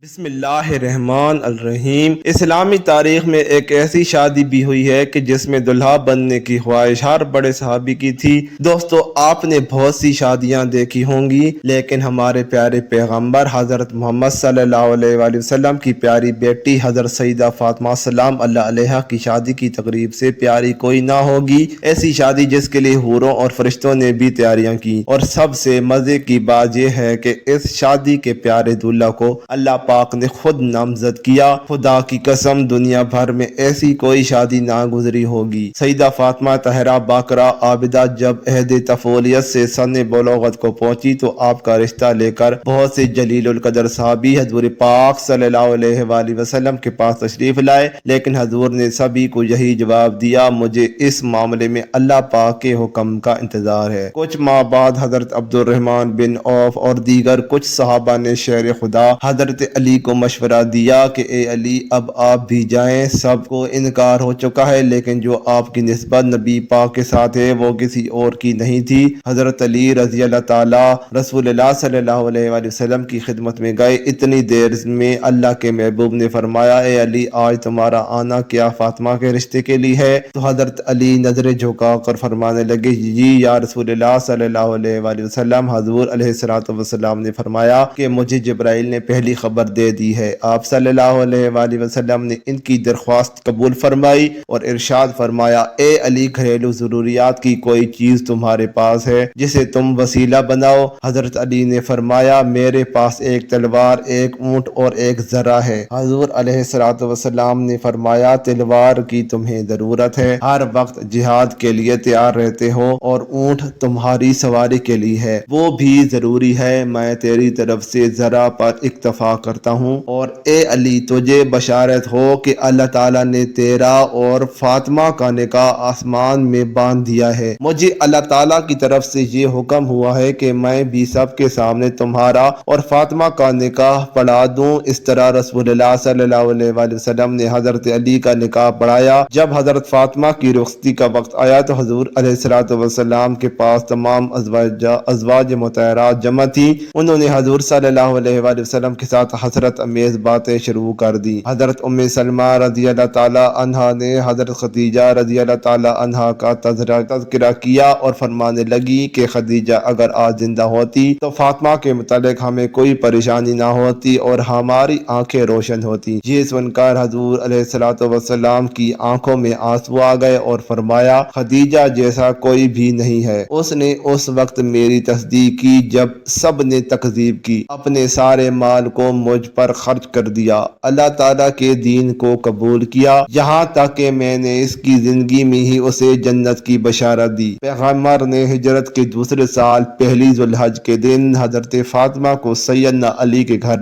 بسم اللہ الرحمن الرحیم۔ اسلامی تاریخ میں ایک ایسی شادی بھی ہوئی ہے کہ جس میں دلہا بننے کی خواہش ہر بڑے صحابی کی تھی۔ دوستو، آپ نے بہت سی شادیاں دیکھی ہوں گی، لیکن ہمارے پیارے پیغمبر حضرت محمد صلی اللہ علیہ وآلہ وسلم کی پیاری بیٹی حضرت سیدہ فاطمہ سلام اللہ علیہا کی شادی کی تقریب سے پیاری کوئی نہ ہوگی۔ ایسی شادی جس کے لیے حوروں اور فرشتوں نے بھی تیاریاں کی، اور سب سے مزے کی بات یہ ہے کہ اس شادی کے پیارے دولہا کو اللہ پاک نے خود نامزد کیا۔ خدا کی قسم، دنیا بھر میں ایسی کوئی شادی نہ گزری ہوگی۔ سیدہ فاطمہ طاہرہ باقرہ عابدہ جب عہد طفولیت سے سن بلوغت کو پہنچی تو آپ کا رشتہ لے کر بہت سے جلیل القدر صحابی حضور پاک صلی اللہ علیہ وآلہ وسلم کے پاس تشریف لائے، لیکن حضور نے سبھی کو یہی جواب دیا، مجھے اس معاملے میں اللہ پاک کے حکم کا انتظار ہے۔ کچھ ماہ بعد حضرت عبد الرحمن بن عوف اور دیگر کچھ صحابہ نے شیر خدا حضرت علی کو مشورہ دیا کہ اے علی، اب آپ بھی جائیں، سب کو انکار ہو چکا ہے، لیکن جو آپ کی نسبت نبی پاک کے ساتھ ہے وہ کسی اور کی نہیں تھی۔ حضرت علی رضی اللہ تعالی رسول اللہ صلی اللہ علیہ وآلہ وسلم کی خدمت میں گئے۔ اتنی دیر میں اللہ کے محبوب نے فرمایا، اے علی، آج تمہارا آنا کیا فاطمہ کے رشتے کے لیے ہے؟ تو حضرت علی نظر جھکا کر فرمانے لگے، جی یا رسول اللہ صلی اللہ علیہ وآلہ وسلم۔ حضور علیہ الصلوۃ والسلام نے فرمایا کہ مجھے جبرائیل نے پہلی خبر دے دی ہے۔ آپ صلی اللہ علیہ وآلہ وسلم نے ان کی درخواست قبول فرمائی اور ارشاد فرمایا، اے علی، گھریلو ضروریات کی کوئی چیز تمہارے پاس ہے جسے تم وسیلہ بناؤ؟ حضرت علی نے فرمایا، میرے پاس ایک تلوار، ایک اونٹ اور ایک ذرہ ہے۔ حضور علیہ الصلوۃ والسلام نے فرمایا، تلوار کی تمہیں ضرورت ہے، ہر وقت جہاد کے لیے تیار رہتے ہو، اور اونٹ تمہاری سواری کے لیے ہے، وہ بھی ضروری ہے۔ میں تیری طرف سے ذرہ پر اکتفا کرتا ہوں، اور اے علی، تجھے بشارت ہو کہ اللہ تعالیٰ نے تیرا اور فاطمہ کا نکاح آسمان میں باندھ دیا ہے۔ مجھے اللہ تعالیٰ کی طرف سے یہ حکم ہوا ہے کہ میں بھی سب کے سامنے تمہارا اور فاطمہ کا نکاح پڑھا دوں۔ اس طرح رسول اللہ صلی اللہ علیہ وآلہ وسلم نے حضرت علی کا نکاح پڑھایا۔ جب حضرت فاطمہ کی رخصتی کا وقت آیا تو حضور علیہ الصلوۃ والسلام کے پاس تمام ازواج مطہرات جمع تھیں۔ انہوں نے حضور صلی اللہ علیہ وآلہ وسلم کے ساتھ حسرت امیز باتیں شروع کر دی۔ حضرت ام سلمہ رضی اللہ تعالی عنہا نے حضرت خدیجہ رضی اللہ تعالی عنہا کا تذکرہ کیا اور فرمانے لگی کہ خدیجہ اگر آج زندہ ہوتی تو فاطمہ کے متعلق ہمیں کوئی پریشانی نہ ہوتی اور ہماری آنکھیں روشن ہوتی۔ یہ سن کر حضور علیہ الصلوۃ والسلام کی آنکھوں میں آنسو آ گئے اور فرمایا، خدیجہ جیسا کوئی بھی نہیں ہے، اس نے اس وقت میری تصدیق کی جب سب نے تکذیب کی، اپنے سارے مال کو مجھ پر خرچ کر دیا، اللہ تعالیٰ کے دین کو قبول کیا، یہاں تک کہ میں نے اس کی زندگی میں ہی اسے جنت کی بشارت دی۔ پیغمبر نے ہجرت کے دوسرے سال پہلی ذو الحج کے دن حضرت فاطمہ کو سیدنا علی کے گھر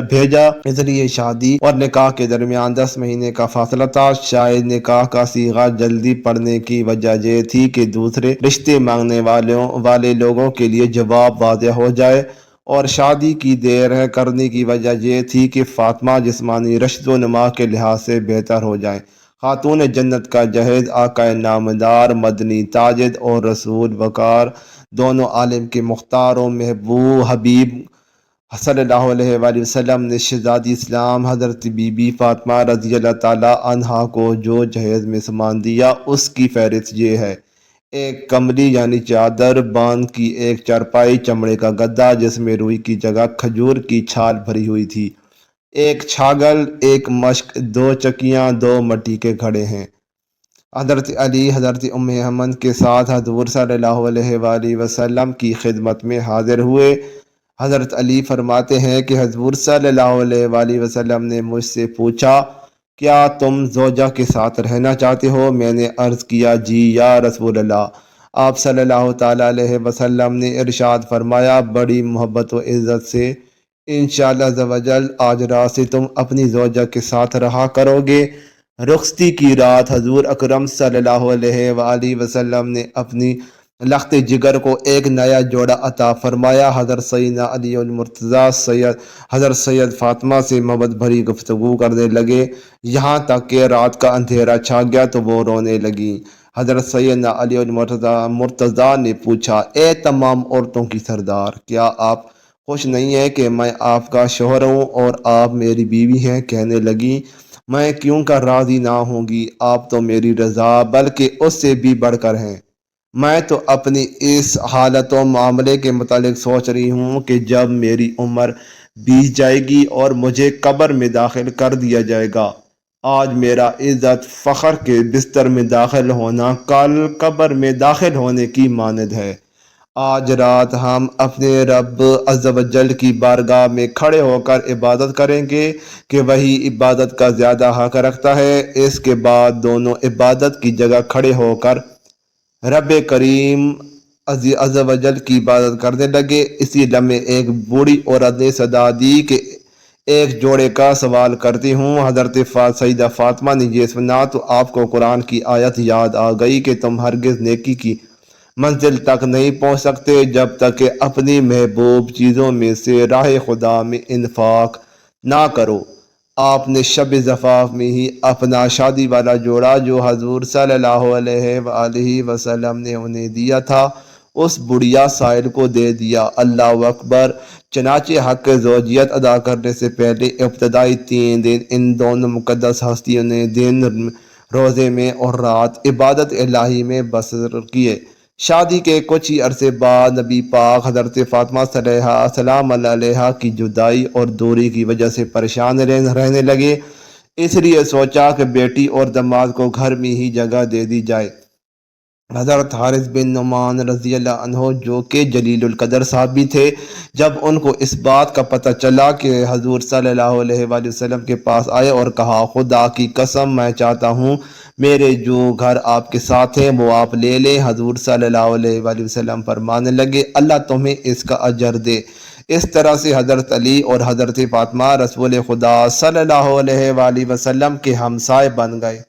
بھیجا۔ اس لیے شادی اور نکاح کے درمیان 10 مہینے کا فاصلہ تھا۔ شاید نکاح کا صیغہ جلدی پڑنے کی وجہ یہ تھی کہ دوسرے رشتے مانگنے والے لوگوں کے لیے جواب واضح ہو جائے، اور شادی کی دیر کرنے کی وجہ یہ تھی کہ فاطمہ جسمانی رشد و نما کے لحاظ سے بہتر ہو جائیں۔ خاتون جنت کا جہیز، آقا نامدار، مدنی تاجد اور رسول وقار، دونوں عالم کے مختار و محبوب حبیب صلی اللہ علیہ وآلہ وسلم نے شہزادی اسلام حضرت بی بی فاطمہ رضی اللہ تعالی عنہا کو جو جہیز میں سامان دیا، اس کی فہرست یہ ہے: ایک کملی یعنی چادر، باندھ کی ایک چارپائی، چمڑے کا گدا جس میں روئی کی جگہ کھجور کی چھال بھری ہوئی تھی، ایک چھاگل، ایک مشک، 2 چکیاں، 2 مٹی کے گھڑے ہیں۔ حضرت علی حضرت ام ایمن کے ساتھ حضور صلی اللہ علیہ وآلہ وسلم کی خدمت میں حاضر ہوئے۔ حضرت علی فرماتے ہیں کہ حضور صلی اللہ علیہ وآلہ وسلم نے مجھ سے پوچھا، کیا تم زوجہ کے ساتھ رہنا چاہتے ہو؟ میں نے عرض کیا، جی یا رسول اللہ۔ آپ صلی اللہ تعالیٰ علیہ وسلم نے ارشاد فرمایا، بڑی محبت و عزت سے انشاءاللہ عز و جل آج رات سے تم اپنی زوجہ کے ساتھ رہا کرو گے۔ رخصتی کی رات حضور اکرم صلی اللہ علیہ وآلہ وسلم نے اپنی لخت جگر کو ایک نیا جوڑا عطا فرمایا۔ حضرت سیدنا علی المرتضیٰ حضرت سید فاطمہ سے محبت بھری گفتگو کرنے لگے، یہاں تک کہ رات کا اندھیرا چھا گیا تو وہ رونے لگیں۔ حضرت سیدنا علی المرتضیٰ نے پوچھا، اے تمام عورتوں کی سردار، کیا آپ خوش نہیں ہے کہ میں آپ کا شوہر ہوں اور آپ میری بیوی ہیں۔ کہنے لگی میں کیوں کر راضی نہ ہوں گی، آپ تو میری رضا بلکہ اس سے بھی بڑھ کر ہیں۔ میں تو اپنی اس حالت و معاملے کے متعلق سوچ رہی ہوں کہ جب میری عمر بیت جائے گی اور مجھے قبر میں داخل کر دیا جائے گا، آج میرا عزت فخر کے بستر میں داخل ہونا کل قبر میں داخل ہونے کی مانند ہے۔ آج رات ہم اپنے رب عز و جل کی بارگاہ میں کھڑے ہو کر عبادت کریں گے کہ وہی عبادت کا زیادہ حق رکھتا ہے۔ اس کے بعد دونوں عبادت کی جگہ کھڑے ہو کر رب کریم عز و جل کی عبادت کرنے لگے۔ اسی لمحے ایک بوڑھی عورت نے صدا دی کہ ایک جوڑے کا سوال کرتی ہوں۔ حضرت سیدہ فاطمہ نے یہ سنا تو آپ کو قرآن کی آیت یاد آ گئی کہ تم ہرگز نیکی کی منزل تک نہیں پہنچ سکتے جب تک کہ اپنی محبوب چیزوں میں سے راہ خدا میں انفاق نہ کرو۔ آپ نے شب زفاف میں ہی اپنا شادی والا جوڑا جو حضور صلی اللہ علیہ وآلہ وسلم نے انہیں دیا تھا اس بڑھیا سائل کو دے دیا۔ اللہ اکبر۔ چنانچہ حق زوجیت ادا کرنے سے پہلے ابتدائی 3 دن ان دونوں مقدس ہستیوں نے دن روزے میں اور رات عبادت الہی میں بسر کیے۔ شادی کے کچھ ہی عرصے بعد نبی پاک حضرت فاطمہ سلام اللہ علیہا کی جدائی اور دوری کی وجہ سے پریشان رہنے لگے، اس لیے سوچا کہ بیٹی اور داماد کو گھر میں ہی جگہ دے دی جائے۔ حضرت حارث بن نعمان رضی اللہ عنہ جو کہ جلیل القدر صحابی تھے، جب ان کو اس بات کا پتہ چلا کہ حضور صلی اللہ علیہ وآلہ وسلم کے پاس آئے اور کہا خدا کی قسم میں چاہتا ہوں میرے جو گھر آپ کے ساتھ ہیں وہ آپ لے لیں۔ حضور صلی اللہ علیہ وآلہ وسلم فرمانے لگے اللہ تمہیں اس کا اجر دے۔ اس طرح سے حضرت علی اور حضرت فاطمہ رسول خدا صلی اللہ علیہ وآلہ وسلم کے ہمسائے بن گئے۔